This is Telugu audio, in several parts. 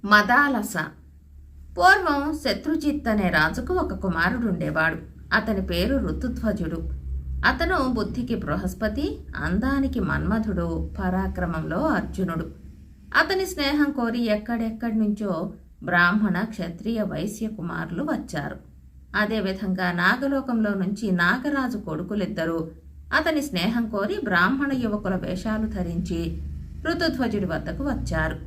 మదాలస. పూర్వం శత్రుజిత్ అనే రాజుకు ఒక కుమారుడు ఉండేవాడు. అతని పేరు ఋతుధ్వజుడు. అతను బుద్ధికి బృహస్పతి, అందానికి మన్మధుడు, పరాక్రమంలో అర్జునుడు. అతని స్నేహం కోరి ఎక్కడెక్కడి నుంచో బ్రాహ్మణ, క్షత్రియ, వైశ్య కుమారులు వచ్చారు. అదేవిధంగా నాగలోకంలో నుంచి నాగరాజు కొడుకులిద్దరూ అతని స్నేహం కోరి బ్రాహ్మణ యువకుల వేషాలు ధరించి ఋతుధ్వజుడి వద్దకు వచ్చారు.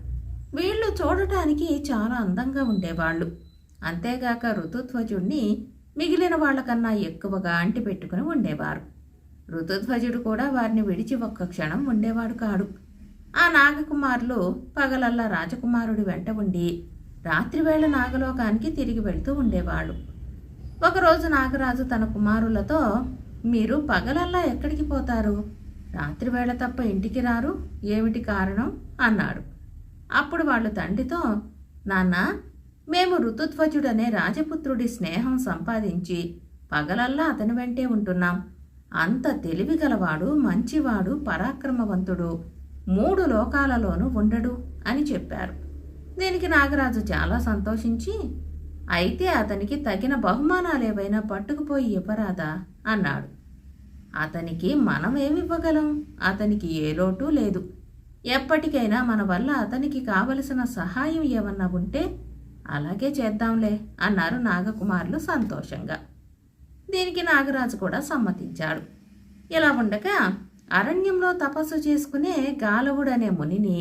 వీళ్ళు చూడటానికి చాలా అందంగా ఉండేవాళ్ళు. అంతేగాక ఋతుధ్వజుడిని మిగిలిన వాళ్లకన్నా ఎక్కువగా అంటిపెట్టుకుని ఉండేవారు. ఋతుధ్వజుడు కూడా వారిని విడిచి ఒక్క క్షణం ఉండేవాడు కాడు. ఆ నాగకుమారులు పగలల్లా రాజకుమారుడి వెంట ఉండి రాత్రివేళ నాగలోకానికి తిరిగి వెళ్తూ ఉండేవాళ్ళు. ఒకరోజు నాగరాజు తన కుమారులతో, మీరు పగలల్లా ఎక్కడికి పోతారు? రాత్రివేళ తప్ప ఇంటికి రారు, ఏమిటి కారణం అన్నాడు. అప్పుడు వాళ్ళు తండ్రితో, నాన్న, మేము ఋతుధ్వజుడనే రాజపుత్రుడి స్నేహం సంపాదించి పగలల్లా అతని వెంటే ఉంటున్నాం. అంత తెలివిగలవాడు, మంచివాడు, పరాక్రమవంతుడు 3 లోకాలలోనూ ఉండడు అని చెప్పారు. దీనికి నాగరాజు చాలా సంతోషించి, అయితే అతనికి తగిన బహుమానాలేవైనా పట్టుకుపోయి ఇవ్వరాదా అన్నాడు. అతనికి మనమేమివ్వగలం? అతనికి ఏ లోటు లేదు. ఎప్పటికైనా మన వల్ల అతనికి కావలసిన సహాయం ఏమన్నా ఉంటే అలాగే చేద్దాంలే అన్నారు నాగకుమారులు సంతోషంగా. దీనికి నాగరాజు కూడా సమ్మతించాడు. ఇలా ఉండగా అరణ్యంలో తపస్సు చేసుకునే గాలవుడనే మునిని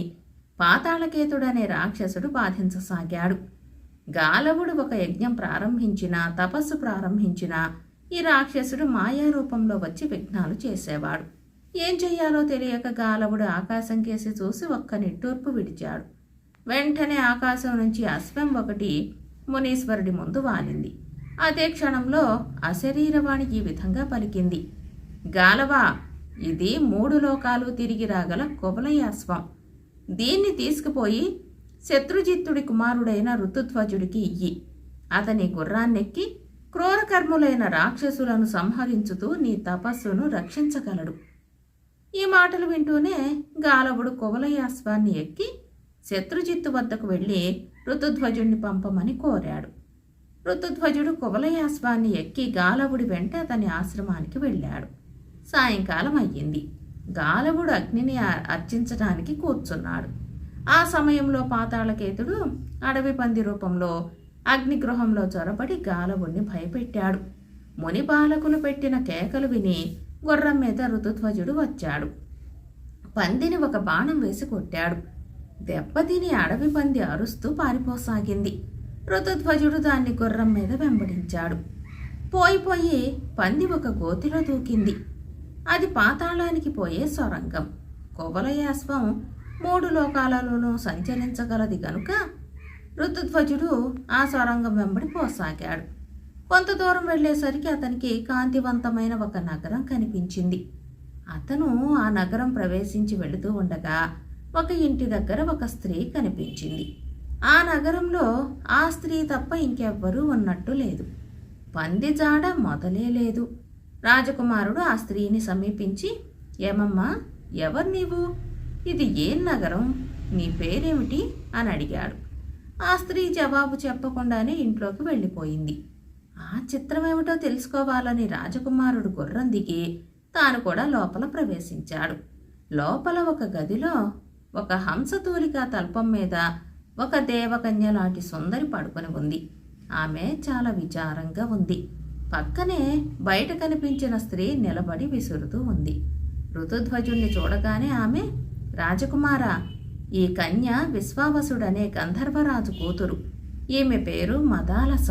పాతాళకేతుడనే రాక్షసుడు బాధించసాగాడు. గాలవుడు ఒక యజ్ఞం ప్రారంభించినా, తపస్సు ప్రారంభించినా ఈ రాక్షసుడు మాయారూపంలో వచ్చి విఘ్నాలు చేసేవాడు. ఏం చెయ్యాలో తెలియక గాలవుడు ఆకాశం కేసి చూసి ఒక్క నిట్టూర్పు విడిచాడు. వెంటనే ఆకాశం నుంచి అశ్వం ఒకటి మునీశ్వరుడి ముందు వాలింది. అదే క్షణంలో అశరీరవాణి ఈ విధంగా పలికింది, గాలవా, ఇది 3 లోకాలు తిరిగి రాగల కువలయాశ్వం. దీన్ని తీసుకుపోయి శత్రుజిత్తుడి కుమారుడైన ఋతుధ్వజుడికి ఇయ్యి. అతని గుర్రాన్నెక్కి క్రూరకర్ములైన రాక్షసులను సంహరించుతూ నీ తపస్సును రక్షించగలడు. ఈ మాటలు వింటూనే గాలవుడు కువలయాశ్వాన్ని ఎక్కి శత్రుజిత్తు వద్దకు వెళ్ళి ఋతుధ్వజుడిని పంపమని కోరాడు. ఋతుధ్వజుడు కువలయాశ్వాన్ని ఎక్కి గాలవుడి వెంట అతని ఆశ్రమానికి వెళ్ళాడు. సాయంకాలం అయ్యింది. గాలవుడు అగ్నిని అర్చించడానికి కూర్చున్నాడు. ఆ సమయంలో పాతాళకేతుడు అడవి పంది రూపంలో అగ్నిగృహంలో చొరబడి గాలవుడిని భయపెట్టాడు. ముని బాలకులు పెట్టిన కేకలు విని గుర్రం మీద ఋతుధ్వజుడు వచ్చాడు. పందిని ఒక బాణం వేసి కొట్టాడు. దెబ్బతిని అడవి పంది అరుస్తూ పారిపోసాగింది. ఋతుధ్వజుడు దాన్ని గుర్రం మీద వెంబడించాడు. పోయి పంది ఒక గోతిలో దూకింది. అది పాతాళానికి పోయే సొరంగం. కువలయాశ్వం 3 లోకాలలోనూ సంచరించగలది గనుక ఋతుధ్వజుడు ఆ సొరంగం వెంబడి పోసాగాడు. కొంత దూరం వెళ్లేసరికి అతనికి కాంతివంతమైన ఒక నగరం కనిపించింది. అతను ఆ నగరం ప్రవేశించి వెళుతూ ఉండగా ఒక ఇంటి దగ్గర ఒక స్త్రీ కనిపించింది. ఆ నగరంలో ఆ స్త్రీ తప్ప ఇంకెవ్వరూ ఉన్నట్టు లేదు. పంది జాడ మొదలే లేదు. రాజకుమారుడు ఆ స్త్రీని సమీపించి, ఏమమ్మా, ఎవరు నీవు? ఇది ఏం నగరం? నీ పేరేమిటి అని అడిగాడు. ఆ స్త్రీ జవాబు చెప్పకుండానే ఇంట్లోకి వెళ్ళిపోయింది. ఆ చిత్రమేమిటో తెలుసుకోవాలని రాజకుమారుడు గుర్రం దిగి తాను కూడా లోపల ప్రవేశించాడు. లోపల ఒక గదిలో ఒక హంసతూలికా తల్పం మీద ఒక దేవకన్య లాంటి సుందరి పడుకొని ఉంది. ఆమె చాలా విచారంగా ఉంది. పక్కనే బయట కనిపించిన స్త్రీ నిలబడి విసురుతూ ఉంది. ఋతుధ్వజుణ్ణి చూడగానే ఆమె, రాజకుమారా, ఈ కన్య విశ్వావసుడనే గంధర్వరాజు కూతురు. ఈమె పేరు మదాలస.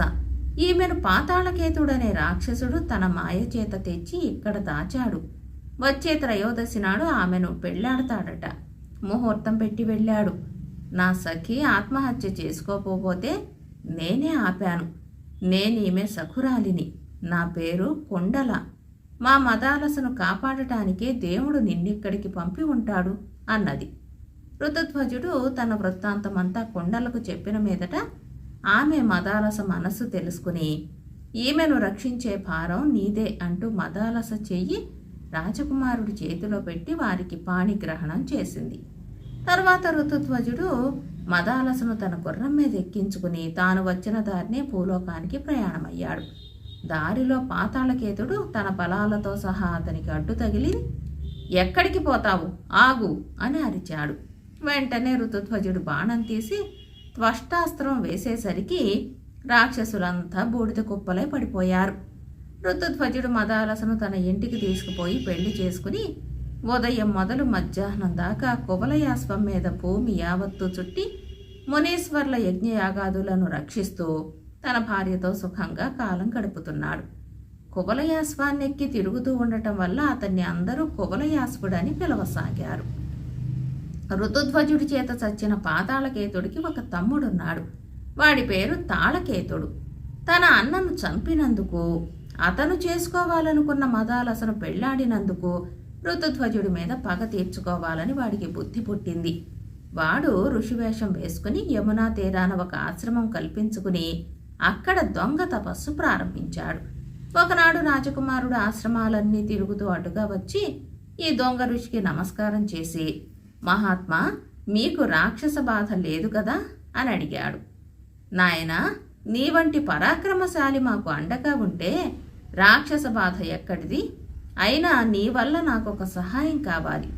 ఈమెను పాతాళకేతుడనే రాక్షసుడు తన మాయ చేత తెచ్చి ఇక్కడ దాచాడు. వచ్చే త్రయోదశి నాడు ఆమెను పెళ్లాడతాడట. ముహూర్తం పెట్టి వెళ్ళాడు. నా సఖి ఆత్మహత్య చేసుకోపోతే నేనే ఆపాను. నేనీమె సఖురాలిని. నా పేరు కుండల. మా మదాలసను కాపాడటానికే దేవుడు నిన్నిక్కడికి పంపి ఉంటాడు అన్నది. ఋతుధ్వజుడు తన వృత్తాంతమంతా కుండలకు చెప్పిన మీదట ఆమె మదాలస మనస్సు తెలుసుకుని, ఈమెను రక్షించే భారం నీదే అంటూ మదాలస చెయ్యి రాజకుమారుడి చేతిలో పెట్టి వారికి పాణిగ్రహణం చేసింది. తర్వాత ఋతుధ్వజుడు మదాలసను తన గుర్రం మీద ఎక్కించుకుని తాను వచ్చిన దారినే భూలోకానికి ప్రయాణమయ్యాడు. దారిలో పాతాళకేతుడు తన బలాలతో సహా అతనికి అడ్డు తగిలి, ఎక్కడికి పోతావు, ఆగు అని అరిచాడు. వెంటనే ఋతుధ్వజుడు బాణం తీసి త్వష్టాస్త్రం వేసేసరికి రాక్షసులంతా బూడిద కుప్పలై పడిపోయారు. ఋతుధ్వజుడు మదాలసను తన ఇంటికి తీసుకుపోయి పెళ్లి చేసుకుని ఉదయం మొదలు మధ్యాహ్నం దాకా కువలయాశ్వం మీద భూమి యావత్తు చుట్టి మునీశ్వర్ల యజ్ఞయాగాదులను రక్షిస్తూ తన భార్యతో సుఖంగా కాలం గడుపుతున్నాడు. కువలయాశ్వాన్నెక్కి తిరుగుతూ ఉండటం వల్ల అతన్ని అందరూ కువలయాశ్వుడని పిలవసాగారు. ఋతుధ్వజుడి చేత చచ్చిన పాతాళకేతుడికి ఒక తమ్ముడున్నాడు. వాడి పేరు తాళకేతుడు. తన అన్నను చంపినందుకు, అతను చేసుకోవాలనుకున్న మదాలసను పెళ్లాడినందుకు ఋతుధ్వజుడి మీద పగ తీర్చుకోవాలని వాడికి బుద్ధి పుట్టింది. వాడు ఋషివేషం వేసుకుని యమునా తీరాన ఒక ఆశ్రమం కల్పించుకుని అక్కడ దొంగ తపస్సు ప్రారంభించాడు. ఒకనాడు రాజకుమారుడు ఆశ్రమాలన్నీ తిరుగుతూ అడ్డుగా వచ్చి ఈ దొంగ ఋషికి నమస్కారం చేసి, మహాత్మా, మీకు రాక్షస బాధ లేదు కదా అని అడిగాడు. నాయనా, నీ వంటి పరాక్రమశాలి మాకు అండగా ఉంటే రాక్షస బాధ ఎక్కడిది? అయినా నీ వల్ల నాకు ఒక సహాయం కావాలి,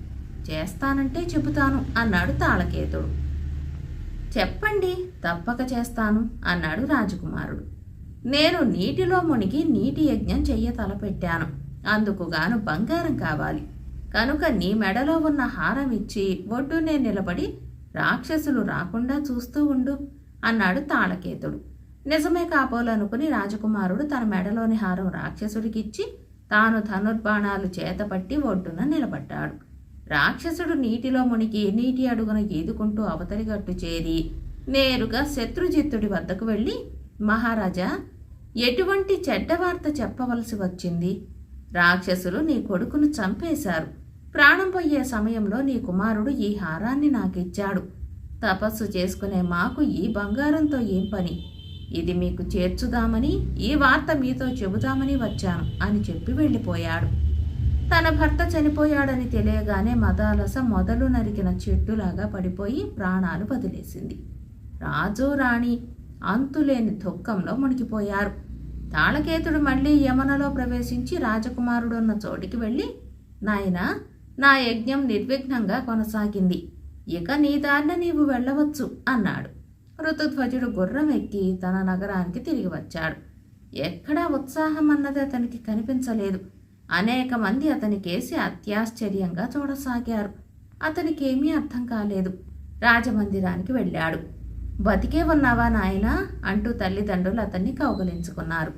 చేస్తానంటే చెబుతాను అన్నాడు తాళకేతుడు. చెప్పండి, తప్పక చేస్తాను అన్నాడు రాజకుమారుడు. నేను నీటిలో మునిగి నీటి యజ్ఞం చెయ్య తలపెట్టాను. అందుకుగాను బంగారం కావాలి. కనుక నీ మెడలో ఉన్న హారం ఇచ్చి ఒడ్డునే నిలబడి రాక్షసులు రాకుండా చూస్తూ ఉండు అన్నాడు తాళకేతుడు. నిజమే కాబోలనుకుని రాజకుమారుడు తన మెడలోని హారం రాక్షసుడికిచ్చి తాను ధనుర్బాణాలు చేతపట్టి ఒడ్డున నిలబడ్డాడు. రాక్షసుడు నీటిలో మునిగి నీటి అడుగున ఈదుకుంటూ అవతలి గట్టు చేరి నేరుగా శత్రుజిత్తుడి వద్దకు వెళ్ళి, మహారాజా, ఎటువంటి చెడ్డ వార్త చెప్పవలసి వచ్చింది? రాక్షసులు నీ కొడుకును చంపేశారు. ప్రాణం పోయే సమయంలో నీ కుమారుడు ఈ హారాన్ని నాకిచ్చాడు. తపస్సు చేసుకునే మాకు ఈ బంగారంతో ఏం పని? ఇది మీకు చేర్చుదామని, ఈ వార్త మీతో చెబుదామని వచ్చాను అని చెప్పి వెళ్ళిపోయాడు. తన భర్త చనిపోయాడని తెలియగానే మదాలస మొదలు నరికిన చెట్టులాగా పడిపోయి ప్రాణాలు వదిలేసింది. రాజు రాణి అంతులేని దుఃఖంలో మునిగిపోయారు. తాళకేతుడు మళ్ళీ యమునలో ప్రవేశించి రాజకుమారుడున్న చోటికి వెళ్ళి, నాయనా, నా యజ్ఞం నిర్విఘ్నంగా కొనసాగింది. ఇక నీ దారిన నీవు వెళ్ళవచ్చు అన్నాడు. ఋతుధ్వజుడు గుర్రం ఎక్కి తన నగరానికి తిరిగి వచ్చాడు. ఎక్కడా ఉత్సాహం అన్నది అతనికి కనిపించలేదు. అనేక మంది అతనికేసి అత్యాశ్చర్యంగా చూడసాగారు. అతనికేమీ అర్థం కాలేదు. రాజమందిరానికి వెళ్ళాడు. బతికే ఉన్నావా నాయనా అంటూ తల్లిదండ్రులు అతన్ని కౌగలించుకున్నారు.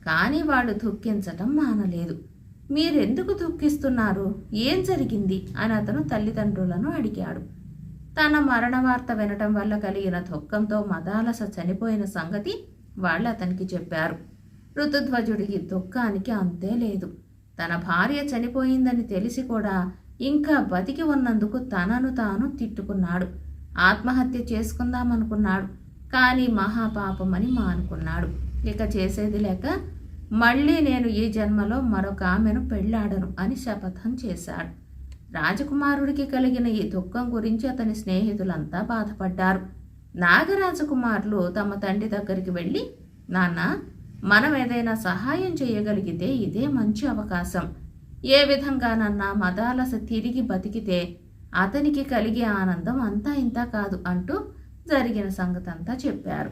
కానీ వాళ్ళు దుఃఖించటం మానలేదు. మీరెందుకు దుఃఖిస్తున్నారు? ఏం జరిగింది అని అతను తల్లిదండ్రులను అడిగాడు. తన మరణ వార్త వినటం వల్ల కలిగిన దుఃఖంతో మదాలస చనిపోయిన సంగతి వాళ్ళు అతనికి చెప్పారు. ఋతుధ్వజుడికి దుఃఖానికి అంతే లేదు. తన భార్య చనిపోయిందని తెలిసి కూడా ఇంకా బతికి ఉన్నందుకు తనను తాను తిట్టుకున్నాడు. ఆత్మహత్య చేసుకుందామనుకున్నాడు. కానీ మహాపాపమని మానుకున్నాడు. ఇక చేసేది లేక మళ్ళీ నేను ఈ జన్మలో మరొక ఆమెను పెళ్లాడను అని శపథం చేశాడు. రాజకుమారుడికి కలిగిన ఈ దుఃఖం గురించి అతని స్నేహితులంతా బాధపడ్డారు. నాగరాజకుమారులు తమ తండ్రి దగ్గరికి వెళ్ళి, నాన్న, మనం ఏదైనా సహాయం చేయగలిగితే ఇదే మంచి అవకాశం. ఏ విధంగానన్నా మదాలస తిరిగి బతికితే అతనికి కలిగే ఆనందం అంతా ఇంతా కాదు అంటూ జరిగిన సంగతంతా చెప్పారు.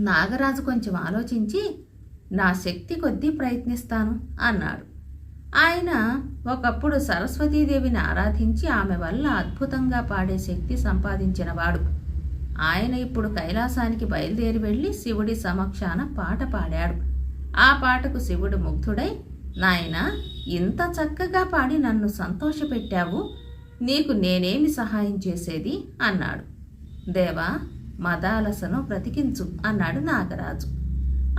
నాగరాజు కొంచెం ఆలోచించి, నా శక్తి కొద్దీ ప్రయత్నిస్తాను అన్నాడు. ఆయన ఒకప్పుడు సరస్వతీదేవిని ఆరాధించి ఆమె వల్ల అద్భుతంగా పాడే శక్తి సంపాదించినవాడు. ఆయన ఇప్పుడు కైలాసానికి బయలుదేరి వెళ్ళి శివుడి సమక్షాన పాట పాడాడు. ఆ పాటకు శివుడు ముగ్ధుడై, నాయనా, ఇంత చక్కగా పాడి నన్ను సంతోషపెట్టావు, నీకు నేనేమి సహాయం చేసేది అన్నాడు. దేవా, మదాలసను బ్రతికించు అన్నాడు నాగరాజు.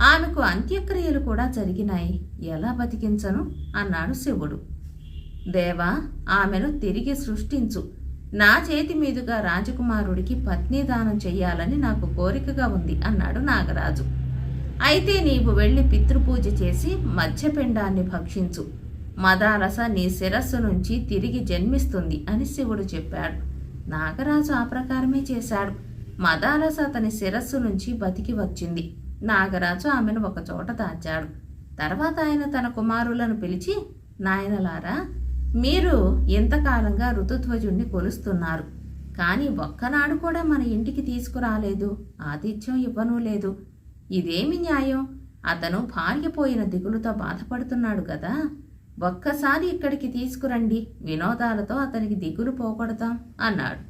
ఆమెకు అంత్యక్రియలు కూడా జరిగినాయి, ఎలా బతికించను అన్నాడు శివుడు. దేవా, ఆమెను తిరిగి సృష్టించు. నా చేతి మీదుగా రాజకుమారుడికి పత్నీదానం చెయ్యాలని నాకు కోరికగా ఉంది అన్నాడు నాగరాజు. అయితే నీవు వెళ్ళి పితృపూజ చేసి మధ్యపిండాన్ని భక్షించు. మదాలస నీ శిరస్సు నుంచి తిరిగి జన్మిస్తుంది అని శివుడు చెప్పాడు. నాగరాజు ఆ ప్రకారమే చేశాడు. మదాలస అతని శిరస్సు నుంచి బతికి వచ్చింది. నాగరాజు ఆమెను ఒకచోట దాచాడు. తర్వాత ఆయన తన కుమారులను పిలిచి, నాయనలారా, మీరు ఇంతకాలంగా ఋతుధ్వజుణ్ణి కొలుస్తున్నారు, కానీ ఒక్కనాడు కూడా మన ఇంటికి తీసుకురాలేదు, ఆతిథ్యం ఇవ్వనూ లేదు. ఇదేమి న్యాయం? అతను భార్య పోయిన దిగులుతో బాధపడుతున్నాడు కదా. ఒక్కసారి ఇక్కడికి తీసుకురండి, వినోదాలతో అతనికి దిగులు పోగొడతాం అన్నాడు.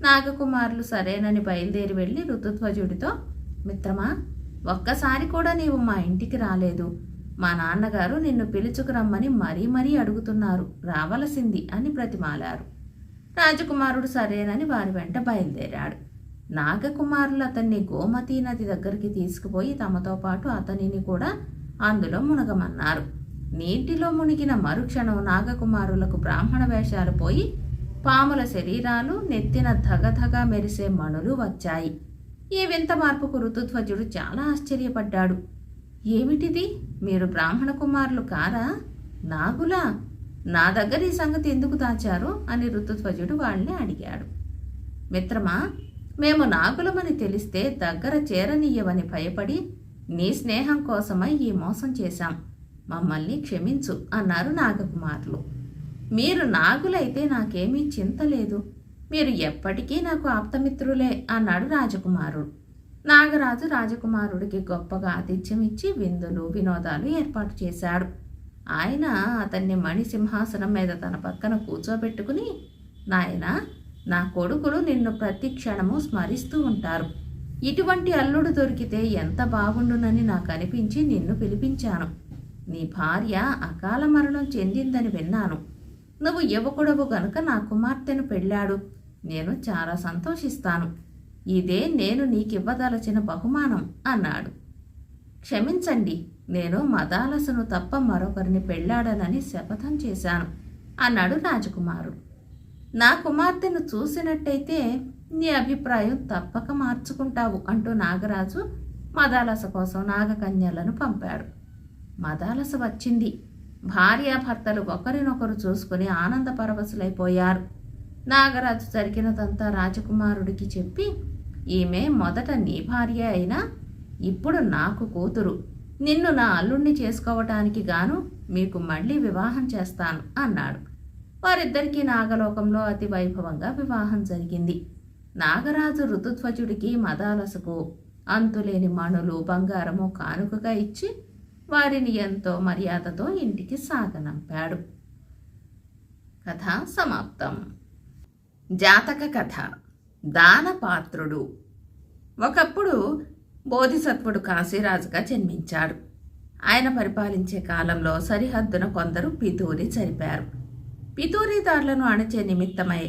నాగకుమారులు సరేనని బయలుదేరి వెళ్ళి ఋతుధ్వజుడితో, మిత్రమా, ఒక్కసారి కూడా నీవు మా ఇంటికి రాలేదు. మా నాన్నగారు నిన్ను పిలుచుకురమ్మని మరీ మరీ అడుగుతున్నారు, రావలసింది అని బ్రతిమాలారు. రాజకుమారుడు సరేనని వారి వెంట బయలుదేరాడు. నాగకుమారులు అతన్ని గోమతీ నది దగ్గరికి తీసుకుపోయి తమతో పాటు అతనిని కూడా అందులో మునగమన్నారు. నీటిలో మునిగిన మరుక్షణం నాగకుమారులకు బ్రాహ్మణ వేషాలు పోయి పాముల శరీరాలు, నెత్తిన ధగధగా మెరిసే మణులు వచ్చాయి. ఈ వింత మార్పుకు ఋతుధ్వజుడు చాలా ఆశ్చర్యపడ్డాడు. ఏమిటిది? మీరు బ్రాహ్మణ కుమారులు కారా? నాగులా? నా దగ్గర ఈ సంగతి ఎందుకు దాచారు అని ఋతుధ్వజుడు వాళ్ళని అడిగాడు. మిత్రమా, మేము నాగులమని తెలిస్తే దగ్గర చేరనీయవని భయపడి నీ స్నేహం కోసమై ఈ మోసం చేశాం, మమ్మల్ని క్షమించు అన్నారు నాగకుమారులు. మీరు నాగులైతే నాకేమీ చింత లేదు, మీరు ఎప్పటికీ నాకు ఆప్తమిత్రులే అన్నాడు రాజకుమారుడు. నాగరాజు రాజకుమారుడికి గొప్పగా ఆతిథ్యం ఇచ్చి విందులు, వినోదాలు ఏర్పాటు చేశాడు. ఆయన అతన్ని మణిసింహాసనం మీద తన పక్కన కూర్చోబెట్టుకుని, నాయనా, నా కొడుకులు నిన్ను ప్రతి క్షణము స్మరిస్తూ ఉంటారు. ఇటువంటి అల్లుడు దొరికితే ఎంత బాగుండునని నాకు అనిపించి నిన్ను పిలిపించాను. నీ భార్య అకాల మరణం చెందిందని విన్నాను. నువ్వు యువకుడవు గనుక నా కుమార్తెను పెళ్ళాడు. నేను చాలా సంతోషిస్తాను. ఇదే నేను నీకివ్వదలచిన బహుమానం అన్నాడు. క్షమించండి, నేను మదాలసను తప్ప మరొకరిని పెళ్ళాడనని శపథం చేశాను అన్నాడు రాజకుమారుడు. నా కుమార్తెను చూసినట్టయితే నీ అభిప్రాయం తప్పక మార్చుకుంటావు అంటూ నాగరాజు మదాలస కోసం నాగకన్యలను పంపాడు. మదాలస వచ్చింది. భార్యాభర్తలు ఒకరినొకరు చూసుకుని ఆనంద పరవశులైపోయారు. నాగరాజు జరిగినదంతా రాజకుమారుడికి చెప్పి, ఈమె మొదట నీ భార్య అయినా ఇప్పుడు నాకు కూతురు. నిన్ను నా అల్లుణ్ణి చేసుకోవటానికి గాను మీకు మళ్ళీ వివాహం చేస్తాను అన్నాడు. వారిద్దరికీ నాగలోకంలో అతి వైభవంగా వివాహం జరిగింది. నాగరాజు ఋతుధ్వజుడికి మదాలసకు అంతులేని మణులు, బంగారము కానుకగా ఇచ్చి వారిని ఎంతో మర్యాదతో ఇంటికి సాగనంపాడు. కథ సమాప్తం. జాతక కథ. దానపాత్రుడు. ఒకప్పుడు బోధిసత్వుడు కాశీరాజుగా జన్మించాడు. ఆయన పరిపాలించే కాలంలో సరిహద్దున కొందరు పితూరి జరిపారు. పితూరీదారులను అణచే నిమిత్తమై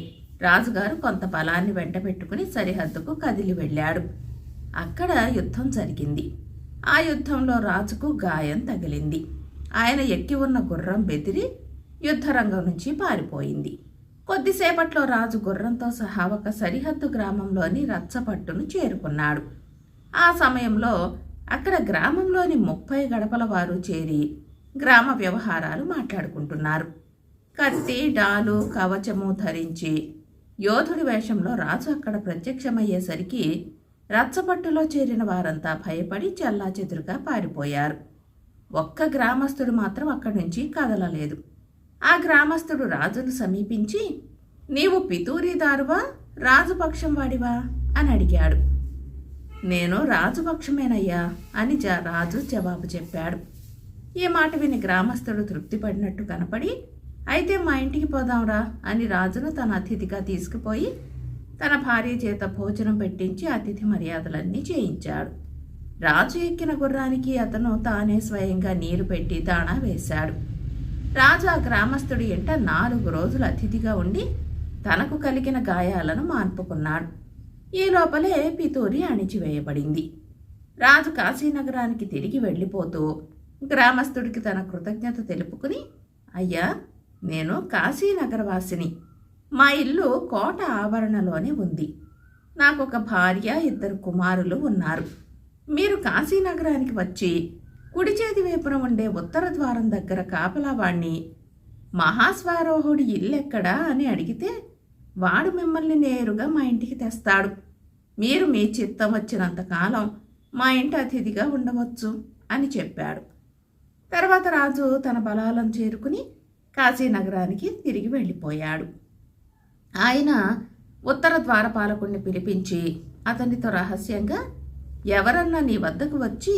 రాజుగారు కొంత బలాన్ని వెంటబెట్టుకుని సరిహద్దుకు కదిలి వెళ్ళాడు. అక్కడ యుద్ధం జరిగింది. ఆ యుద్ధంలో రాజుకు గాయం తగిలింది. ఆయన ఎక్కి ఉన్న గుర్రం బెదిరి యుద్ధరంగం నుంచి పారిపోయింది. కొద్దిసేపట్లో రాజు గుర్రంతో సహా ఒక సరిహద్దు గ్రామంలోని రచ్చపట్టును చేరుకున్నాడు. ఆ సమయంలో అక్కడ గ్రామంలోని 30 గడపల వారు చేరి గ్రామ వ్యవహారాలు మాట్లాడుకుంటున్నారు. కత్తి, డాలు, కవచము ధరించి యోధుడి వేషంలో రాజు అక్కడ ప్రత్యక్షమయ్యేసరికి రచ్చపట్టులో చేరిన వారంతా భయపడి చెల్లాచెదురుగా పారిపోయారు. ఒక్క గ్రామస్తుడు మాత్రం అక్కడి నుంచి కదలలేదు. ఆ గ్రామస్తుడు రాజును సమీపించి, నీవు పితూరీదారువా, రాజుపక్షం వాడివా అని అడిగాడు. నేను రాజుపక్షమేనయ్యా అని రాజు జవాబు చెప్పాడు. ఈ మాట విని గ్రామస్తుడు తృప్తిపడినట్టు కనపడి, అయితే మా ఇంటికి పోదాంరా అని రాజును తన అతిథిగా తీసుకుపోయి తన భార్య చేత భోజనం పెట్టించి అతిథి మర్యాదలన్నీ చేయించాడు. రాజు ఎక్కిన గుర్రానికి అతను తానే స్వయంగా నీరు పెట్టి దాణా వేశాడు. రాజు ఆ గ్రామస్తుడి ఎంట 4 రోజులు అతిథిగా ఉండి తనకు కలిగిన గాయాలను మాన్పుకున్నాడు. ఈ లోపలే పితూరి అణిచివేయబడింది. రాజు కాశీనగరానికి తిరిగి వెళ్ళిపోతూ గ్రామస్తుడికి తన కృతజ్ఞత తెలుపుకుని, అయ్యా, నేను కాశీనగరవాసిని. మా ఇల్లు కోట ఆవరణలోనే ఉంది. నాకొక భార్య, 2 కుమారులు ఉన్నారు. మీరు కాశీనగరానికి వచ్చి కుడి చేతి వైపున ఉండే ఉత్తర ద్వారం దగ్గర కాపలావాణ్ణి మహాస్వారోహుడి ఇల్లెక్కడా అని అడిగితే వాడు మిమ్మల్ని నేరుగా మా ఇంటికి తెస్తాడు. మీరు మీ చిత్తం వచ్చినంత కాలం మా ఇంటి అతిథిగా ఉండవచ్చు అని చెప్పాడు. తర్వాత రాజు తన బలాలను చేరుకుని కాశీనగరానికి తిరిగి వెళ్ళిపోయాడు. ఆయన ఉత్తర ద్వారపాలకుడిని పిలిపించి అతనితో రహస్యంగా, ఎవరన్నా నీ వద్దకు వచ్చి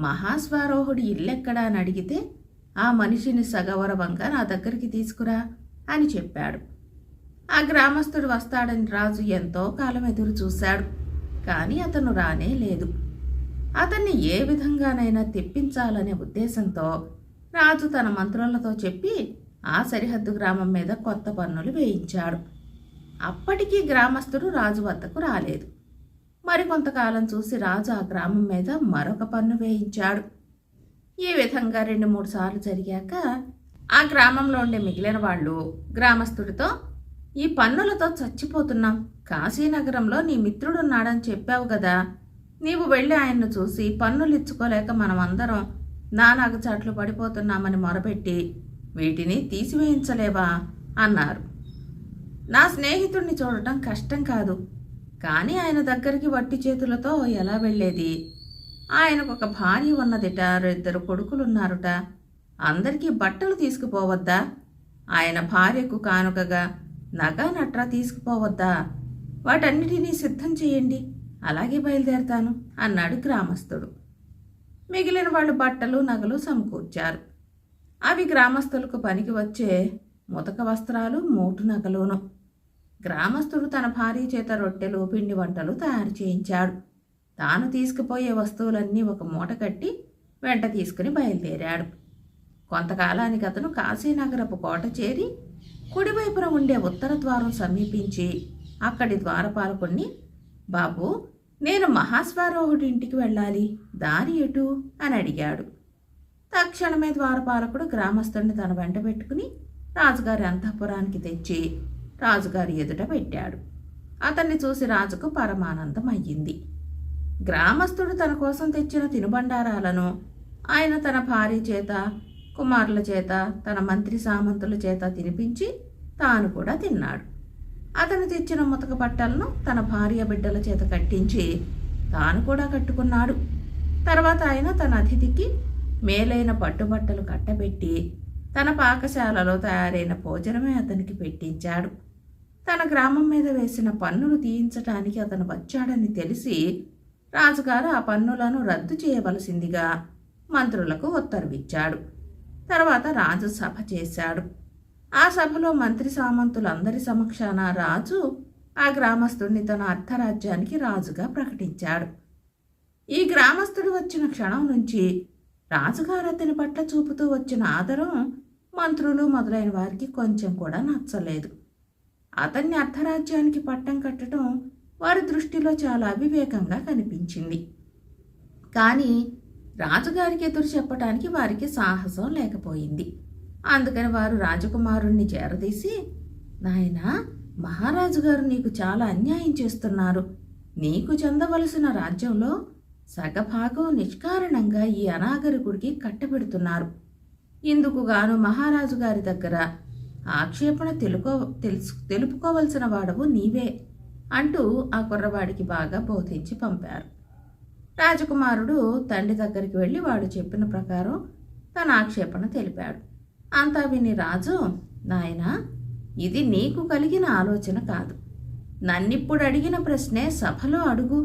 మహాస్వారోహుడి ఇల్లెక్కడా అని అడిగితే ఆ మనిషిని సగౌరవంగా నా దగ్గరికి తీసుకురా అని చెప్పాడు. ఆ గ్రామస్తుడు వస్తాడని రాజు ఎంతో కాలం ఎదురు చూశాడు. కానీ అతను రానే లేదు. అతన్ని ఏ విధంగానైనా తెప్పించాలనే ఉద్దేశంతో రాజు తన మంత్రులతో చెప్పి ఆ సరిహద్దు గ్రామం మీద కొత్త పన్నులు వేయించాడు. అప్పటికీ గ్రామస్తుడు రాజు వద్దకు రాలేదు. మరికొంతకాలం చూసి రాజు ఆ గ్రామం మీద మరొక పన్ను వేయించాడు. ఈ విధంగా 2-3 సార్లు జరిగాక ఆ గ్రామంలో ఉండే మిగిలిన వాళ్ళు గ్రామస్తుడితో, ఈ పన్నులతో చచ్చిపోతున్నాం, కాశీనగరంలో నీ మిత్రుడున్నాడని చెప్పావు కదా, నీవు వెళ్ళి ఆయన్ను చూసి పన్నులు ఇచ్చుకోలేక మనమందరం నానాగచాట్లు పడిపోతున్నామని మొరపెట్టి వీటిని తీసివేయించలేవా అన్నారు. నా స్నేహితుడిని చూడటం కష్టం కాదు, కానీ ఆయన దగ్గరికి వట్టి చేతులతో ఎలా వెళ్ళేది? ఆయనకు ఒక భార్య ఉన్నదిట, 2 కొడుకులున్నారుట. అందరికీ బట్టలు తీసుకుపోవద్దా? ఆయన భార్యకు కానుకగా నగ నట్రా తీసుకుపోవద్దా? వాటన్నిటినీ సిద్ధం చేయండి, అలాగే బయలుదేరతాను అన్నాడు గ్రామస్తుడు. మిగిలిన వాళ్ళు బట్టలు నగలు సమకూర్చారు. అవి గ్రామస్తులకు పనికి వచ్చే ముతక వస్త్రాలు, మోటు నగలును. గ్రామస్తుడు తన భార్య చేత రొట్టెలు, పిండి వంటలు తయారు చేయించాడు. తాను తీసుకుపోయే వస్తువులన్నీ ఒక మూట కట్టి వెంట తీసుకుని బయలుదేరాడు. కొంతకాలానికి అతను కాశీనగరపు కోట చేరి కుడివైపున ఉండే ఉత్తర ద్వారం సమీపించి అక్కడి ద్వారపాలకుడిని, బాబు, నేను మహాస్వారోహుడి ఇంటికి వెళ్ళాలి, దారి ఎటు అని అడిగాడు. తక్షణమే ద్వారపాలకుడు గ్రామస్తుడిని తన వెంట పెట్టుకుని రాజుగారి అంతఃపురానికి తెచ్చి రాజుగారి ఎదుట పెట్టాడు. అతన్ని చూసి రాజుకు పరమానందం అయ్యింది. గ్రామస్తుడు తన కోసం తెచ్చిన తినుబండారాలను ఆయన తన భార్య చేత, కుమారుల చేత, తన మంత్రి సామంతుల చేత తినిపించి తాను కూడా తిన్నాడు. అతను తెచ్చిన ముతక బట్టలను తన భార్య బిడ్డల చేత కట్టించి తాను కూడా కట్టుకున్నాడు. తర్వాత ఆయన తన అతిథికి మేలైన పట్టుబట్టలు కట్టబెట్టి తన పాకశాలలో తయారైన భోజనమే అతనికి పెట్టించాడు. తన గ్రామం మీద వేసిన పన్నులు తీయించటానికి అతను వచ్చాడని తెలిసి రాజుగారు ఆ పన్నులను రద్దు చేయవలసిందిగా మంత్రులకు ఉత్తర్విచ్చాడు. తర్వాత రాజు సభ చేశాడు. ఆ సభలో మంత్రి సామంతులందరి సమక్షాన రాజు ఆ గ్రామస్తుడిని తన అర్ధరాజ్యానికి రాజుగా ప్రకటించాడు. ఈ గ్రామస్తుడు వచ్చిన క్షణం నుంచి రాజుగారు అతని పట్ల చూపుతూ వచ్చిన ఆదరం మంత్రులు మొదలైన వారికి కొంచెం కూడా నచ్చలేదు. అతన్ని అర్ధరాజ్యానికి పట్టం కట్టడం వారి దృష్టిలో చాలా అవివేకంగా కనిపించింది. కానీ రాజుగారికి ఎదురు చెప్పడానికి వారికి సాహసం లేకపోయింది. అందుకని వారు రాజకుమారుణ్ణి చేరదీసి, నాయనా, మహారాజు గారు నీకు చాలా అన్యాయం చేస్తున్నారు. నీకు చెందవలసిన రాజ్యంలో సగభాగం నిష్కారణంగా ఈ అనాగరికుడికి కట్టబెడుతున్నారు. ఇందుకు గాను మహారాజు గారి దగ్గర ఆక్షేపణ తెలుపుకోవలసిన వాడవు నీవే అంటూ ఆ కుర్రవాడికి బాగా బోధించి పంపారు. రాజకుమారుడు తండ్రి దగ్గరికి వెళ్ళి వాడు చెప్పిన ప్రకారం తన ఆక్షేపణ తెలిపాడు. అంతా విని రాజు, నాయనా, ఇది నీకు కలిగిన ఆలోచన కాదు. నన్నిప్పుడు అడిగిన ప్రశ్నే సభలో అడుగు,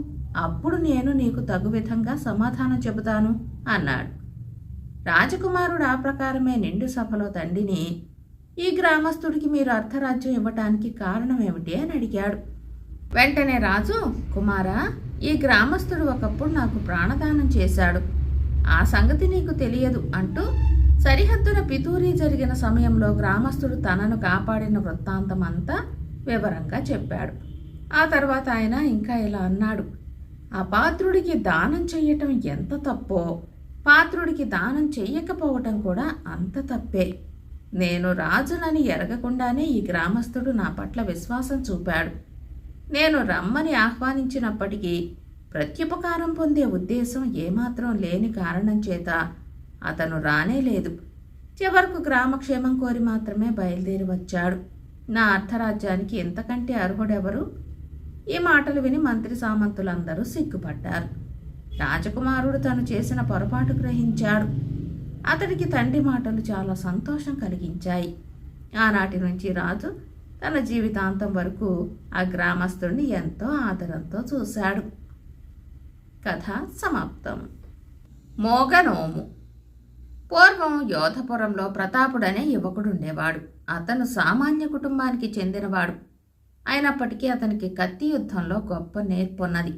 అప్పుడు నేను నీకు తగు విధంగా సమాధానం చెబుతాను అన్నాడు. రాజకుమారుడు ఆ ప్రకారమే నిండు సభలో తండ్రిని, ఈ గ్రామస్తుడికి మీరు అర్ధరాజ్యం ఇవ్వటానికి కారణమేమిటి అని అడిగాడు. వెంటనే రాజు, కుమారా, ఈ గ్రామస్తుడు ఒకప్పుడు నాకు ప్రాణదానం చేశాడు, ఆ సంగతి నీకు తెలియదు అంటూ సరిహద్దున పితూరీ జరిగిన సమయంలో గ్రామస్తుడు తనను కాపాడిన వృత్తాంతం అంతా వివరంగా చెప్పాడు. ఆ తర్వాత ఆయన ఇంకా ఇలా అన్నాడు, అపాత్రుడికి దానం చెయ్యటం ఎంత తప్పో పాత్రుడికి దానం చెయ్యకపోవటం కూడా అంత తప్పే. నేను రాజునని ఎరగకుండానే ఈ గ్రామస్తుడు నా పట్ల విశ్వాసం చూపాడు. నేను రమ్మని ఆహ్వానించినప్పటికీ ప్రత్యుపకారం పొందే ఉద్దేశం ఏమాత్రం లేని కారణం చేత అతను రానే లేదు. చివరకు గ్రామక్షేమం కోరి మాత్రమే బయలుదేరి వచ్చాడు. నా అర్ధరాజ్యానికి ఇంతకంటే అర్హుడెవరు? ఈ మాటలు విని మంత్రి సామంతులందరూ సిగ్గుపడ్డారు. రాజకుమారుడు తను చేసిన పొరపాటు గ్రహించాడు. అతడికి తండ్రి మాటలు చాలా సంతోషం కలిగించాయి. ఆనాటి నుంచి రాజు తన జీవితాంతం వరకు ఆ గ్రామస్తుడిని ఎంతో ఆదరంతో చూశాడు. కథ సమాప్తం. మోగనోము. పూర్వం యోధపురంలో ప్రతాపుడనే యువకుడుండేవాడు. అతను సామాన్య కుటుంబానికి చెందినవాడు. అయినప్పటికీ అతనికి కత్తి యుద్ధంలో గొప్ప నేర్పున్నది.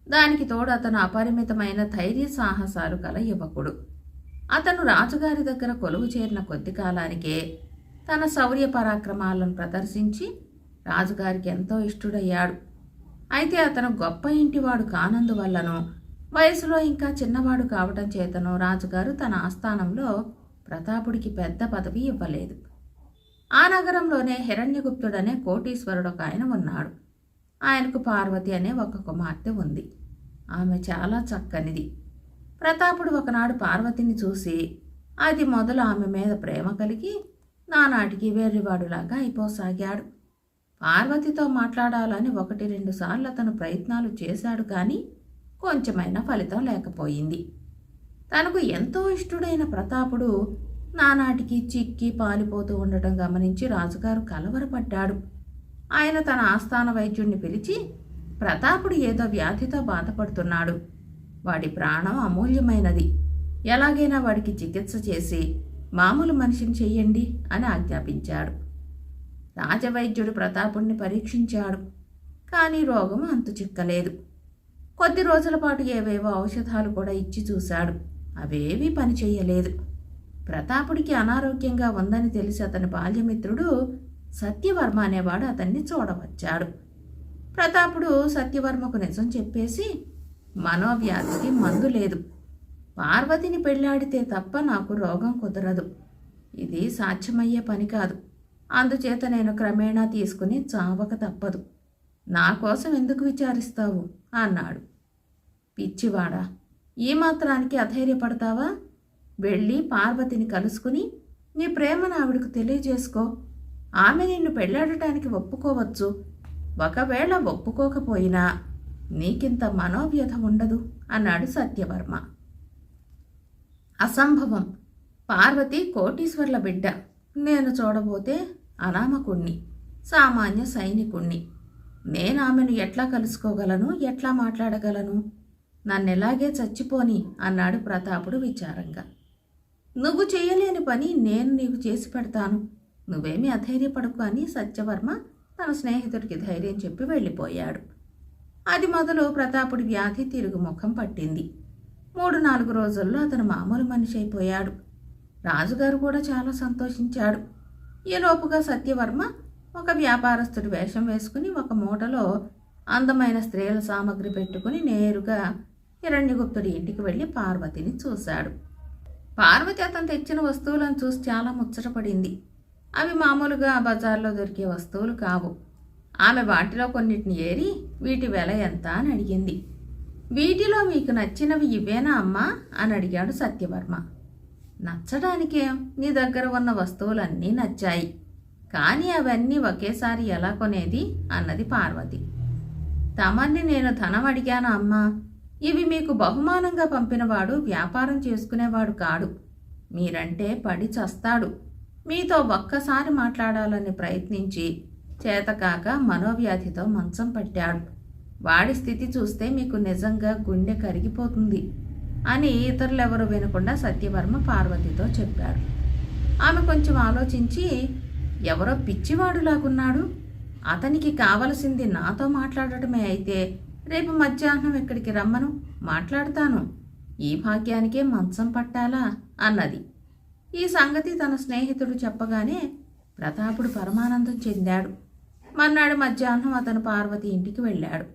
దానికి తోడు అతను అపరిమితమైన ధైర్య సాహసాలు గల యువకుడు. అతను రాజుగారి దగ్గర కొలువు చేరిన కొద్ది కాలానికే తన శౌర్య పరాక్రమాలను ప్రదర్శించి రాజుగారికి ఎంతో ఇష్టుడయ్యాడు. అయితే అతను గొప్ప ఇంటివాడు కానందువల్లనో వయసులో ఇంకా చిన్నవాడు కావటం చేతనో రాజుగారు తన ఆస్థానంలో ప్రతాపుడికి పెద్ద పదవి ఇవ్వలేదు. ఆ నగరంలోనే హిరణ్యగుప్తుడనే కోటీశ్వరుడు ఒక ఆయన ఉన్నాడు. ఆయనకు పార్వతి అనే ఒక కుమార్తె ఉంది. ఆమె చాలా చక్కనిది. ప్రతాపుడు ఒకనాడు పార్వతిని చూసి అది మొదలు ఆమె మీద ప్రేమ కలిగి నానాటికి వెర్రివాడులాగా అయిపోసాగాడు. పార్వతితో మాట్లాడాలని 1-2 సార్లు అతను ప్రయత్నాలు చేశాడు, కానీ కొంచెమైనా ఫలితం లేకపోయింది. తనకు ఎంతో ఇష్టుడైన ప్రతాపుడు నానాటికి చిక్కి పాలిపోతూ ఉండటం గమనించి రాజుగారు కలవరపడ్డాడు. ఆయన తన ఆస్థాన వైద్యుణ్ణి పిలిచి, ప్రతాపుడు ఏదో వ్యాధితో బాధపడుతున్నాడు, వాడి ప్రాణం అమూల్యమైనది, ఎలాగైనా వాడికి చికిత్స చేసి మామూలు మనిషిని చెయ్యండి అని ఆజ్ఞాపించాడు. రాజవైద్యుడు ప్రతాపుణ్ణి పరీక్షించాడు, కానీ రోగం అంతు చిక్కలేదు. కొద్ది రోజుల పాటు ఏవేవో ఔషధాలు కూడా ఇచ్చి చూశాడు, అవేవీ పనిచేయలేదు. ప్రతాపుడికి అనారోగ్యంగా ఉందని తెలిసి అతని బాల్యమిత్రుడు సత్యవర్మ అనేవాడు అతన్ని చూడవచ్చాడు. ప్రతాపుడు సత్యవర్మకు నిజం చెప్పేసి, మనోవ్యాధికి మందు లేదు, పార్వతిని పెళ్లాడితే తప్ప నాకు రోగం కుదరదు, ఇది సాధ్యమయ్యే పని కాదు, అందుచేత నేను క్రమేణా తీసుకుని చావక తప్పదు, నా కోసం ఎందుకు విచారిస్తావు అన్నాడు. పిచ్చివాడా, ఈ మాత్రానికి అధైర్యపడతావా? వెళ్ళి పార్వతిని కలుసుకుని నీ ప్రేమను ఆవిడకు తెలియజేసుకో, ఆమె నిన్ను పెళ్లాడటానికి ఒప్పుకోవచ్చు, ఒకవేళ ఒప్పుకోకపోయినా నీకింత మనోవ్యధ ఉండదు అన్నాడు సత్యవర్మ. అసంభవం, పార్వతి కోటీశ్వర్ల బిడ్డ, నేను చూడబోతే అనామకుణ్ణి, సామాన్య సైనికుణ్ణి, నేను ఆమెను ఎట్లా కలుసుకోగలను, ఎట్లా మాట్లాడగలను, నన్నెలాగే చచ్చిపోని అన్నాడు ప్రతాపుడు విచారంగా. నువ్వు చేయలేని పని నేను నీకు చేసి పెడతాను, నువ్వేమీ అధైర్యపడకు అని సత్యవర్మ తన స్నేహితుడికి ధైర్యం చెప్పి వెళ్ళిపోయాడు. అది మొదలు ప్రతాపుడి వ్యాధి తిరుగుముఖం పట్టింది. 3-4 రోజుల్లో అతను మామూలు మనిషి అయిపోయాడు. రాజుగారు కూడా చాలా సంతోషించాడు. ఈలోపుగా సత్యవర్మ ఒక వ్యాపారస్తుడి వేషం వేసుకుని ఒక మూటలో అందమైన స్త్రీల సామగ్రి పెట్టుకుని నేరుగా హిరణ్యగుప్తుడి ఇంటికి వెళ్ళి పార్వతిని చూశాడు. పార్వతి అతను తెచ్చిన వస్తువులను చూసి చాలా ముచ్చటపడింది. అవి మామూలుగా బజార్లో దొరికే వస్తువులు కావు. ఆమె వాటిలో కొన్నిటిని ఏరి వీటి వెల ఎంత అని అడిగింది. వీటిలో మీకు నచ్చినవి ఇవేనా అమ్మా అని అడిగాడు సత్యవర్మ. నచ్చడానికేం, నీ దగ్గర ఉన్న వస్తువులన్నీ నచ్చాయి, కానీ అవన్నీ ఒకేసారి ఎలా కొనేది అన్నది పార్వతి. తమన్ని నేను ధనం అడిగానా అమ్మా? ఇవి మీకు బహుమానంగా పంపినవాడు వ్యాపారం చేసుకునేవాడు కాడు, మీరంటే పడి చస్తాడు, మీతో ఒక్కసారి మాట్లాడాలని ప్రయత్నించి చేతకాక మనోవ్యాధితో మంచం పట్టాడు, వాడి స్థితి చూస్తే మీకు నిజంగా గుండె కరిగిపోతుంది అని ఇతరులెవరూ వినకుండా సత్యవర్మ పార్వతితో చెప్పాడు. ఆమె కొంచెం ఆలోచించి, ఎవరో పిచ్చివాడులాగున్నాడు, అతనికి కావలసింది నాతో మాట్లాడటమే అయితే రేపు మధ్యాహ్నం ఇక్కడికి రమ్మను, మాట్లాడతాను, ఈ భాగ్యానికే మంచం పట్టాలా అన్నది. ఈ సంగతి తన స్నేహితుడు చెప్పగానే ప్రతాపుడు పరమానందం చెందాడు. మర్నాడు మధ్యాహ్నం అతను పార్వతి ఇంటికి వెళ్ళాడు.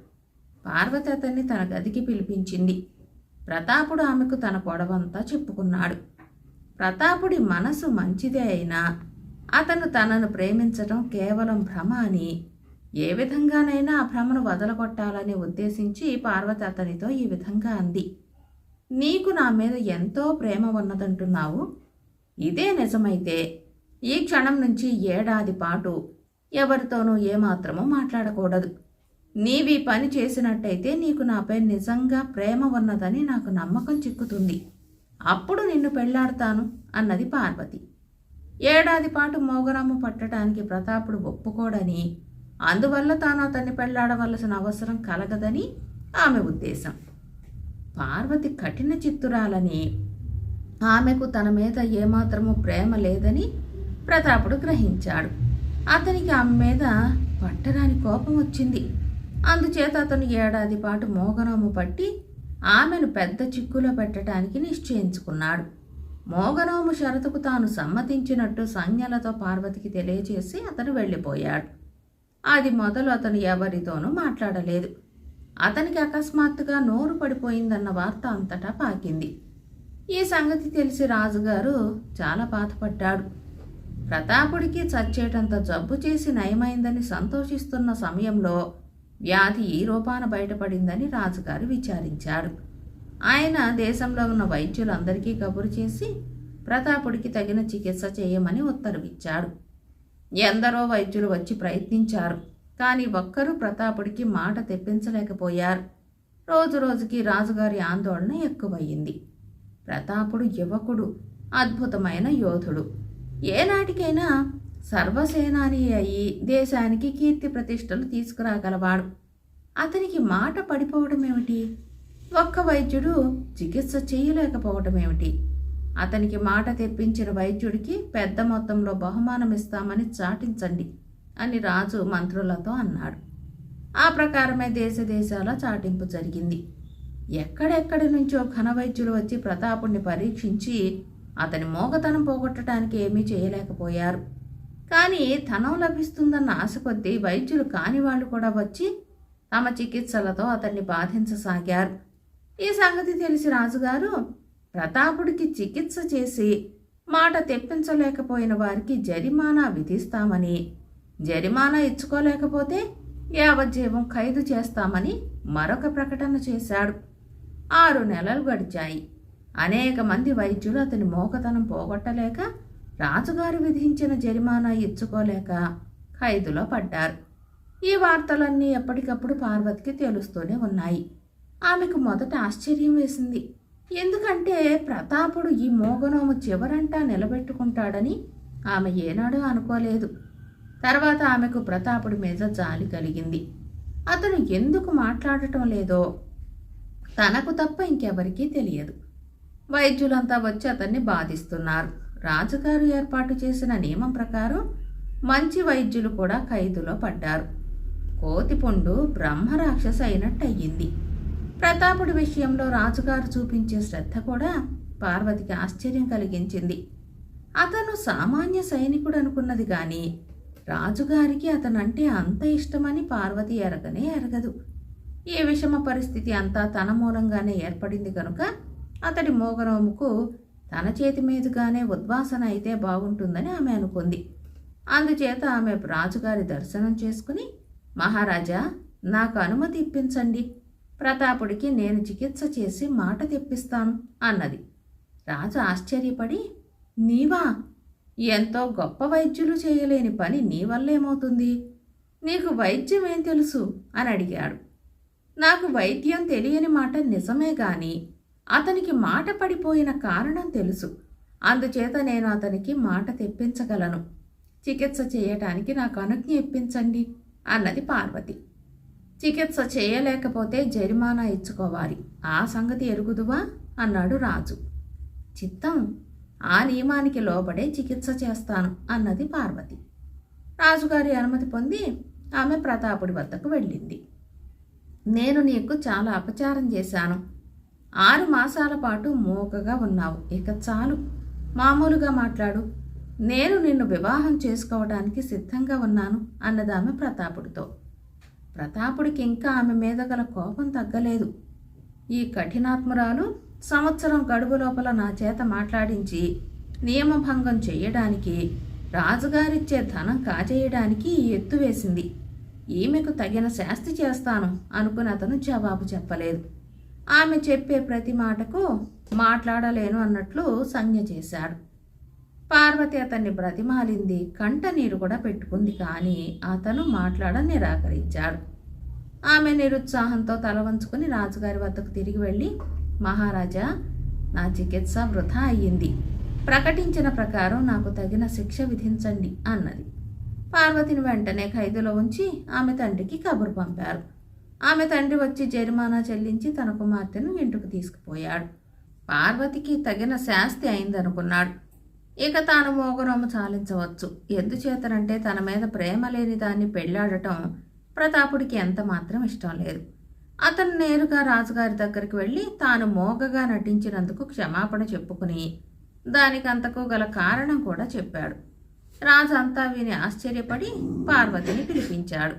పార్వతి అతన్ని తన గదికి పిలిపించింది. ప్రతాపుడు ఆమెకు తన పొడవంతా చెప్పుకున్నాడు. ప్రతాపుడి మనసు మంచిదే అయినా అతను తనను ప్రేమించటం కేవలం భ్రమ అని, ఏ విధంగానైనా ఆ భ్రమను వదలగొట్టాలని ఉద్దేశించి పార్వతి అతనితో ఈ విధంగా అంది. నీకు నా మీద ఎంతో ప్రేమ ఉన్నదంటున్నావు, ఇదే నిజమైతే ఈ క్షణం నుంచి 7 ఏడాది పాటు ఎవరితోనూ ఏమాత్రమూ మాట్లాడకూడదు. నీవీ పని చేసినట్టయితే నీకు నాపై నిజంగా ప్రేమ ఉన్నదని నాకు నమ్మకం చిక్కుతుంది. అప్పుడు నిన్ను పెళ్లాడతాను అన్నది పార్వతి. ఏడాది పాటు మోగరాము పట్టడానికి ప్రతాపుడు ఒప్పుకోడని, అందువల్ల తాను అతన్ని పెళ్లాడవలసిన అవసరం కలగదని ఆమె ఉద్దేశం. పార్వతి కఠిన చిత్తురాలని, ఆమెకు తన మీద ఏమాత్రము ప్రేమ లేదని ప్రతాపుడు గ్రహించాడు. అతనికి ఆమె మీద పట్టరాని కోపం వచ్చింది. అందుచేత అతను ఏడాది పాటు మోగనోము పట్టి ఆమెను పెద్ద చిక్కులో పెట్టడానికి నిశ్చయించుకున్నాడు. మోగనోము షరతుకు తాను సమ్మతించినట్టు సంజ్ఞలతో పార్వతికి తెలియచేసి అతను వెళ్ళిపోయాడు. అది మొదలు అతను ఎవరితోనూ మాట్లాడలేదు. అతనికి అకస్మాత్తుగా నోరు పడిపోయిందన్న వార్త అంతటా పాకింది. ఈ సంగతి తెలిసి రాజుగారు చాలా బాధపడ్డాడు. ప్రతాపుడికి చచ్చేటంత జబ్బు చేసి నయమైందని సంతోషిస్తున్న సమయంలో వ్యాధి ఈ రూపాన బయటపడిందని రాజుగారు విచారించాడు. ఆయన దేశంలో ఉన్న వైద్యులందరికీ కబురు చేసి ప్రతాపుడికి తగిన చికిత్స చేయమని ఉత్తర్విచ్చాడు. ఎందరో వైద్యులు వచ్చి ప్రయత్నించారు. కానీ ఒక్కరూ ప్రతాపుడికి మాట తెప్పించలేకపోయారు. రోజు రోజుకి రాజుగారి ఆందోళన ఎక్కువయ్యింది. ప్రతాపుడు యువకుడు, అద్భుతమైన యోధుడు. ఏనాటికైనా సర్వసేనాని అయి దేశానికి కీర్తి ప్రతిష్టలు తీసుకురాగలవాడు. అతనికి మాట పడిపోవడం ఏమిటి? ఒక్క వైద్యుడు చికిత్స చేయలేకపోవడం ఏమిటి? అతనికి మాట తెప్పించిన వైద్యుడికి పెద్ద మొత్తంలో బహుమానం ఇస్తామని చాటించండి అని రాజు మంత్రులతో అన్నాడు. ఆ ప్రకారమే దేశాల చాటింపు జరిగింది. ఎక్కడెక్కడి నుంచో ఘనవైద్యులు వచ్చి ప్రతాపుణ్ణి పరీక్షించి అతని మోగతనం పోగొట్టడానికి ఏమీ చేయలేకపోయారు. కానీ ధనం లభిస్తుందన్న ఆశ కొద్దీ వైద్యులు కాని వాళ్ళు కూడా వచ్చి తమ చికిత్సలతో అతన్ని బాధించసాగారు. ఈ సంగతి తెలిసి రాజుగారు ప్రతాపుడికి చికిత్స చేసి మాట తెప్పించలేకపోయిన వారికి జరిమానా విధిస్తామని, జరిమానా ఇచ్చుకోలేకపోతే యావజ్జీవం ఖైదు చేస్తామని మరొక ప్రకటన చేశాడు. 6 నెలలు గడిచాయి. అనేక మంది వైద్యులు అతని మోకతనం పోగొట్టలేక, రాజుగారు విధించిన జరిమానా ఇచ్చుకోలేక ఖైదులో పడ్డారు. ఈ వార్తలన్నీ ఎప్పటికప్పుడు పార్వతికి తెలుస్తూనే ఉన్నాయి. ఆమెకు మొదట ఆశ్చర్యం వేసింది. ఎందుకంటే ప్రతాపుడు ఈ మోగనోము చివరంటా నిలబెట్టుకుంటాడని ఆమె ఏనాడూ అనుకోలేదు. తర్వాత ఆమెకు ప్రతాపుడి మీద జాలి కలిగింది. అతను ఎందుకు మాట్లాడటం లేదో తనకు తప్ప ఇంకెవరికీ తెలియదు. వైద్యులంతా వచ్చి అతన్ని బాధిస్తున్నారు. రాజుగారు ఏర్పాటు చేసిన నియమం ప్రకారం మంచి వైద్యులు కూడా ఖైదులో పడ్డారు. కోతిపుండు బ్రహ్మరాక్షస అయినట్టయింది. ప్రతాపుడి విషయంలో రాజుగారు చూపించే శ్రద్ధ కూడా పార్వతికి ఆశ్చర్యం కలిగించింది. అతను సామాన్య సైనికుడు అనుకున్నది కానీ రాజుగారికి అతనంటే అంత ఇష్టమని పార్వతి ఎరగనే ఎరగదు. ఈ విషమ పరిస్థితి అంతా తన మూలంగానే ఏర్పడింది కనుక అతడి మోగనోముకు తన చేతి మీదుగానే ఉద్వాసన అయితే బాగుంటుందని ఆమె అనుకుంది. అందుచేత ఆమె రాజుగారి దర్శనం చేసుకుని, మహారాజా, నాకు అనుమతి ఇప్పించండి, ప్రతాపుడికి నేను చికిత్స చేసి మాట తెప్పిస్తాను అన్నది. రాజు ఆశ్చర్యపడి, నీవా? ఎంతో గొప్ప వైద్యులు చేయలేని పని నీ వల్లేమవుతుంది? నీకు వైద్యం ఏం తెలుసు అని అడిగాడు. నాకు వైద్యం తెలియని మాట నిజమే గాని అతనికి మాట పడిపోయిన కారణం తెలుసు. అందుచేత నేను అతనికి మాట తెప్పించగలను. చికిత్స చేయటానికి నాకు అనుజ్ఞ ఇప్పించండి అన్నది పార్వతి. చికిత్స చేయలేకపోతే జరిమానా ఇచ్చుకోవాలి. ఆ సంగతి ఎరుగుదువా అన్నాడు రాజు. చిత్తం, ఆ నియమానికి లోబడే చికిత్స చేస్తాను అన్నది పార్వతి. రాజుగారి అనుమతి పొంది ఆమె ప్రతాపుడి వద్దకు వెళ్ళింది. నేను నీకు చాలా అపచారం చేశాను. 6 మాసాల పాటు మూకగా ఉన్నావు. ఇక చాలు, మామూలుగా మాట్లాడు. నేను నిన్ను వివాహం చేసుకోవడానికి సిద్ధంగా ఉన్నాను అన్నదామె ప్రతాపుడితో. ప్రతాపుడికి ఇంకా ఆమె మీద గల కోపం తగ్గలేదు. ఈ కఠినాత్మురాలు సంవత్సరం గడువు లోపల నా చేత మాట్లాడించి నియమభంగం చెయ్యడానికి, రాజుగారిచ్చే ధనం కాజేయడానికి ఈ ఎత్తు వేసింది. ఈమెకు తగిన శాస్తి చేస్తాను అనుకుని అతను జవాబు చెప్పలేదు. ఆమె చెప్పే ప్రతి మాటకు మాట్లాడలేను అన్నట్లు సంజ్ఞ చేశాడు. పార్వతి అతన్ని బ్రతిమాలింది, కంట నీరు కూడా పెట్టుకుంది. కానీ అతను మాట్లాడ నిరాకరించాడు. ఆమె నిరుత్సాహంతో తల వంచుకుని రాజుగారి వద్దకు తిరిగి వెళ్ళి, మహారాజా, నా చికిత్స వృధా అయ్యింది. ప్రకటించిన ప్రకారం నాకు తగిన శిక్ష విధించండి అన్నది. పార్వతిని వెంటనే ఖైదులో ఉంచి ఆమె తండ్రికి కబురు పంపారు. ఆమె తండ్రి వచ్చి జరిమానా చెల్లించి తన కుమార్తెను ఇంటికి తీసుకుపోయాడు. పార్వతికి తగిన శాస్తి అయిందనుకున్నాడు. ఇక తాను మోగనోము చాలించవచ్చు. ఎందుచేతనంటే తన మీద ప్రేమ లేని దాన్ని పెళ్లాడటం ప్రతాపుడికి ఎంత మాత్రం ఇష్టం లేదు. అతను నేరుగా రాజుగారి దగ్గరికి వెళ్ళి తాను మోగగా నటించినందుకు క్షమాపణ చెప్పుకుని దానికంతకు గల కారణం కూడా చెప్పాడు. రాజు అంతా విని ఆశ్చర్యపడి పార్వతిని పిలిపించాడు.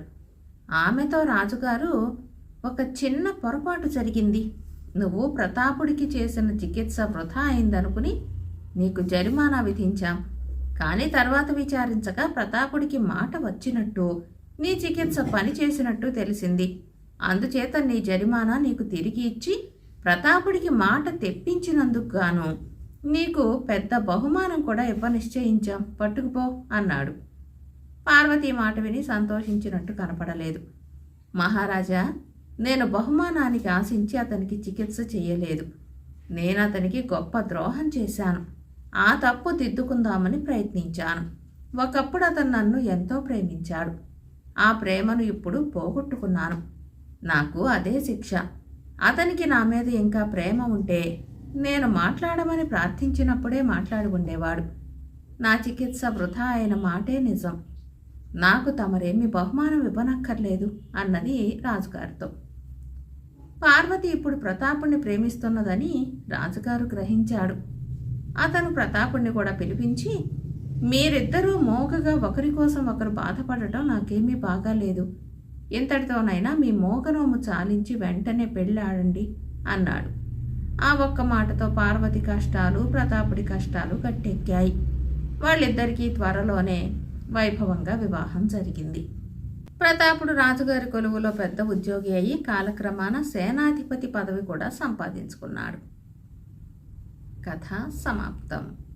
ఆమెతో రాజుగారు, ఒక చిన్న పొరపాటు జరిగింది. నువ్వు ప్రతాపుడికి చేసిన చికిత్స వృధా అయిందనుకుని నీకు జరిమానా విధించాం. కానీ తర్వాత విచారించగా ప్రతాపుడికి మాట వచ్చినట్టు, నీ చికిత్స పని చేసినట్టు తెలిసింది. అందుచేత నీ జరిమానా నీకు తిరిగి ఇచ్చి ప్రతాపుడికి మాట తెప్పించినందుకు గాను నీకు పెద్ద బహుమానం కూడా నిశ్చయించాం. పట్టుకుపో అన్నాడు. పార్వతి మాట విని సంతోషించినట్టు కనపడలేదు. మహారాజా, నేను బహుమానానికి ఆశించి అతనికి చికిత్స చేయలేదు. నేను అతనికి గొప్ప ద్రోహం చేశాను. ఆ తప్పు దిద్దుకుందామని ప్రయత్నించాను. ఒకప్పుడు అతను నన్ను ఎంతో ప్రేమించాడు. ఆ ప్రేమను ఇప్పుడు పోగొట్టుకున్నాను. నాకు అదే శిక్ష. అతనికి నా మీద ఇంకా ప్రేమ ఉంటే నేను మాట్లాడమని ప్రార్థించినప్పుడే మాట్లాడి ఉండేవాడు. నా చికిత్స వృధా అయిన మాటే నిజం. నాకు తమరేమి బహుమానం ఇవ్వనక్కర్లేదు అన్నది రాజుగారితో. పార్వతి ఇప్పుడు ప్రతాపుణ్ణి ప్రేమిస్తున్నదని రాజుగారు గ్రహించాడు. అతను ప్రతాపుణ్ణి కూడా పిలిపించి, మీరిద్దరూ మోగగా ఒకరి కోసం ఒకరు బాధపడటం నాకేమీ బాగాలేదు. ఇంతటితోనైనా మీ మోగనోము చాలించి వెంటనే పెళ్ళాడండి అన్నాడు. ఆ ఒక్క మాటతో పార్వతి కష్టాలు ప్రతాపుడి కష్టాలు గట్టెక్కాయి. వాళ్ళిద్దరికీ త్వరలోనే వైభవంగా వివాహం జరిగింది. ప్రతాపుడు రాజుగారి కొలువులో పెద్ద ఉద్యోగి అయి కాలక్రమాన సేనాధిపతి పదవి కూడా సంపాదించుకున్నాడు. కథ సమాప్తం.